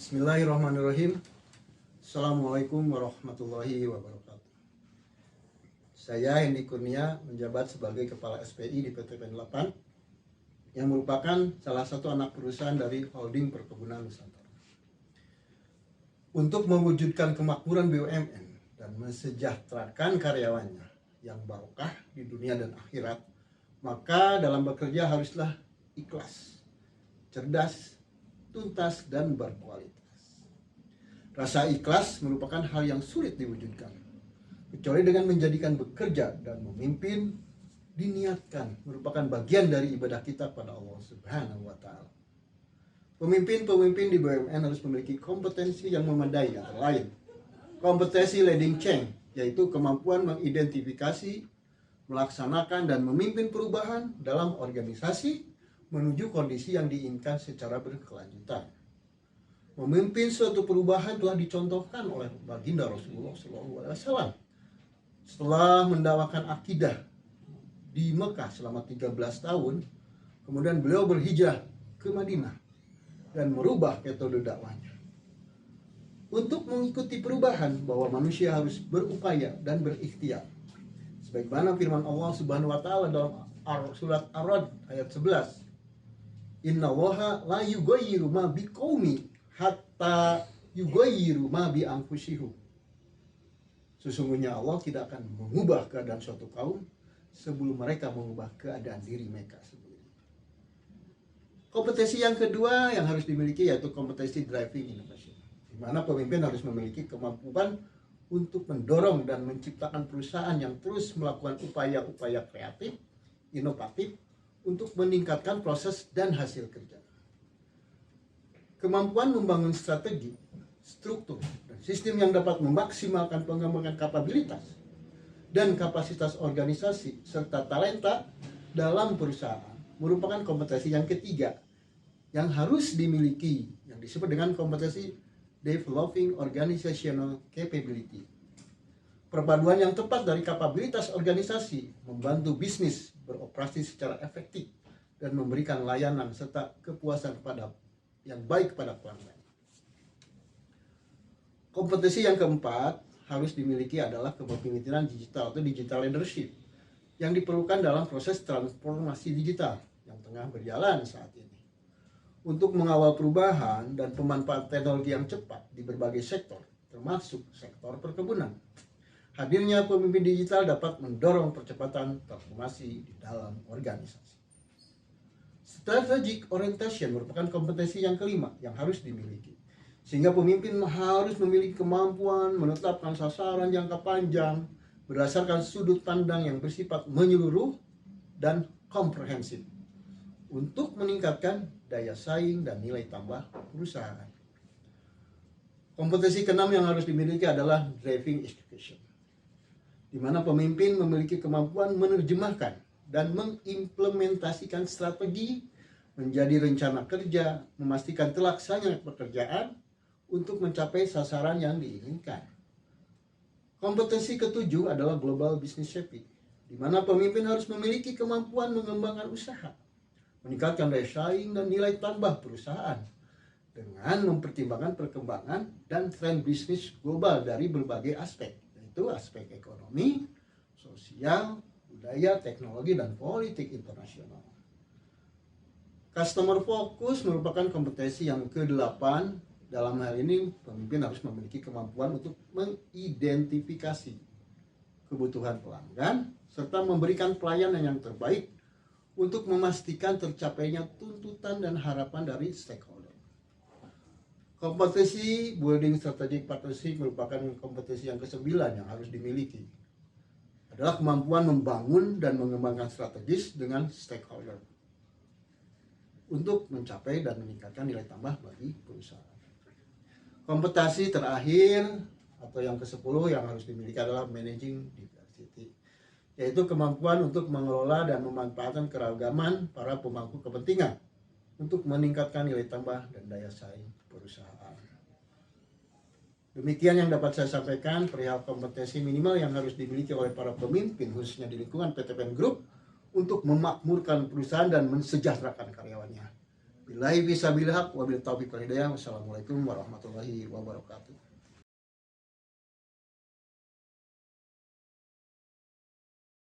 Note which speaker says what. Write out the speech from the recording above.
Speaker 1: Bismillahirrahmanirrahim. Assalamualaikum warahmatullahi wabarakatuh. Saya Hendi Kurnia menjabat sebagai Kepala SPI di PT PEN 8 yang merupakan salah satu anak perusahaan dari Holding Perkebunan Nusantara. Untuk mewujudkan kemakmuran BUMN dan mensejahterakan karyawannya yang barokah di dunia dan akhirat, maka dalam bekerja haruslah ikhlas, cerdas, tuntas, dan berkualitas. Rasa ikhlas merupakan hal yang sulit diwujudkan, kecuali dengan menjadikan bekerja dan memimpin diniatkan merupakan bagian dari ibadah kita pada Allah Subhanahu wa Ta'ala. Pemimpin-pemimpin di BUMN harus memiliki kompetensi yang memadai, antara lain kompetensi leading change, yaitu kemampuan mengidentifikasi, melaksanakan, dan memimpin perubahan dalam organisasi menuju kondisi yang diinginkan secara berkelanjutan. Memimpin suatu perubahan telah dicontohkan oleh baginda Rasulullah SAW. Setelah mendakwakan akidah di Mekah selama 13 tahun, kemudian beliau berhijrah ke Madinah dan merubah metode dakwahnya. Untuk mengikuti perubahan bahwa manusia harus berupaya dan berikhtiar. Sebagaimana firman Allah Subhanahu wa Ta'ala dalam surat Ar-Ra'd ayat 11. Innallaha la yughayyiru ma biqaumi hatta yughayyiru ma bi anfusihim. Sesungguhnya Allah tidak akan mengubah keadaan suatu kaum sebelum mereka mengubah keadaan diri mereka sendiri. Kompetensi yang kedua yang harus dimiliki yaitu kompetensi driving innovation, di mana pemimpin harus memiliki kemampuan untuk mendorong dan menciptakan perusahaan yang terus melakukan upaya-upaya kreatif, inovatif, untuk meningkatkan proses dan hasil kerja. Kemampuan membangun strategi, struktur, dan sistem yang dapat memaksimalkan pengembangan kapabilitas dan kapasitas organisasi serta talenta dalam perusahaan merupakan kompetensi yang ketiga yang harus dimiliki, yang disebut dengan kompetensi developing organizational capability. Perpaduan yang tepat dari kapabilitas organisasi membantu bisnis beroperasi secara efektif dan memberikan layanan serta kepuasan yang baik kepada pelanggan. Kompetensi yang keempat harus dimiliki adalah kepemimpinan digital atau digital leadership yang diperlukan dalam proses transformasi digital yang tengah berjalan saat ini. Untuk mengawal perubahan dan pemanfaatan teknologi yang cepat di berbagai sektor, termasuk sektor perkebunan. Hadirnya pemimpin digital dapat mendorong percepatan transformasi di dalam organisasi. Strategic orientation merupakan kompetensi yang kelima yang harus dimiliki. Sehingga pemimpin harus memiliki kemampuan menetapkan sasaran jangka panjang berdasarkan sudut pandang yang bersifat menyeluruh dan komprehensif untuk meningkatkan daya saing dan nilai tambah perusahaan. Kompetensi keenam yang harus dimiliki adalah driving execution, di mana pemimpin memiliki kemampuan menerjemahkan dan mengimplementasikan strategi menjadi rencana kerja, memastikan terlaksananya pekerjaan untuk mencapai sasaran yang diinginkan. Kompetensi ketujuh adalah global business savvy, di mana pemimpin harus memiliki kemampuan mengembangkan usaha, meningkatkan daya saing dan nilai tambah perusahaan dengan mempertimbangkan perkembangan dan tren bisnis global dari berbagai aspek, yaitu aspek ekonomi, sosial, budaya, teknologi, dan politik internasional. Customer focus merupakan kompetensi yang ke-8. Dalam hal ini, pemimpin harus memiliki kemampuan untuk mengidentifikasi kebutuhan pelanggan serta memberikan pelayanan yang terbaik untuk memastikan tercapainya tuntutan dan harapan dari stakeholder. Kompetensi building strategic partnership merupakan kompetensi yang ke-9 yang harus dimiliki. Adalah kemampuan membangun dan mengembangkan strategis dengan stakeholder untuk mencapai dan meningkatkan nilai tambah bagi perusahaan. Kompetensi terakhir atau yang ke-10 yang harus dimiliki adalah managing diversity, yaitu kemampuan untuk mengelola dan memanfaatkan keragaman para pemangku kepentingan untuk meningkatkan nilai tambah dan daya saing perusahaan. Demikian yang dapat saya sampaikan perihal kompetensi minimal yang harus dimiliki oleh para pemimpin khususnya di lingkungan PT PEN Group untuk memakmurkan perusahaan dan mensejahterakan karyawannya. Billahi fisabilillah wabil taufiq wal hidayah. Wassalamualaikum warahmatullahi wabarakatuh.